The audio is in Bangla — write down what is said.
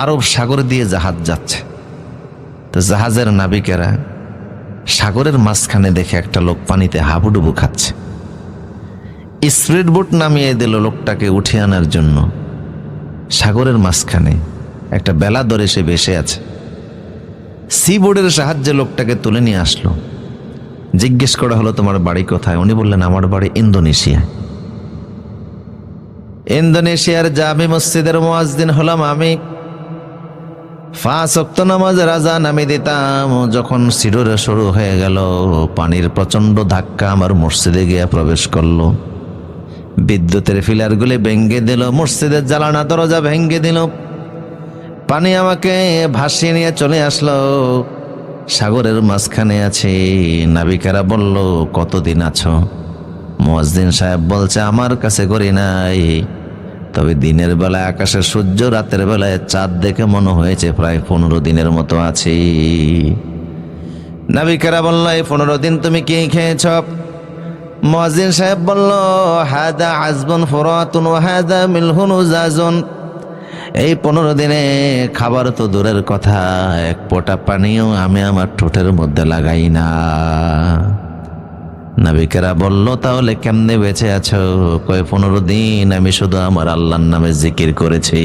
আরব সাগর দিয়ে জাহাজ যাচ্ছে। তো জাহাজের নাবিকেরা সাগরের মাঝখানে দেখে একটা লোক পানিতে হাবুডুবু খাচ্ছে। স্পিড বোট নামিয়ে দিল লোকটাকে উঠিয়ে আনার জন্য। সাগরের মাঝখানে একটা বেলা ধরে সে ভেসে আছে। সি বোর্ডের সাহায্যে লোকটাকে তুলে নিয়ে আসলো। জিজ্ঞেস করা হলো, তোমার বাড়ি কোথায়? উনি বললেন, আমার বাড়ি ইন্দোনেশিয়া। ইন্দোনেশিয়ার জামি মসজিদের মুয়াজ্জিন হলাম আমি। 5 ওয়াক্ত নামাজের আযান আমি দিতাম। যখন সিডোরে শুরু হয়ে গেল, পানির প্রচন্ড ধাক্কা আমার মসজিদে গিয়ে প্রবেশ করলো। বিদ্যুতের ফিলারগুলি ভেঙ্গে দিল, মসজিদের জানালা দরজা ভেঙ্গে দিল। পানি আমাকে ভাসিয়ে নিয়ে চলে আসলো। সাগরের মাঝখানে আছে। নাবিকেরা বলল, কতদিন আছো? মুয়াজ্জিন সাহেব বলছে, আমার কাছে করি নাই, তবে দিনের বেলায় আকাশে সূর্য, রাতের বেলায় চাঁদ দেখে মনে হয়েছে প্রায় 15 দিনের মতো আছি। নাবিকেরা বলল, এই 15 দিন তুমি কি খেয়েছ? মুয়াজ্জিন সাহেব বলল, হাদা আজবুন ফুরাতুন ওয়া হাদা মিলহুন উজাজুন। এই 15 দিনে খাবার তো দূরের কথা, এক ফোঁটা পানিও আমি আমার ঠোঁটের মধ্যে লাগাই না। নাবিকেরা বলল, তাহলে কেমনে বেঁচে আছো? কয় 15 দিন আমি শুধু আমার আল্লাহর নামে জিকির করেছি।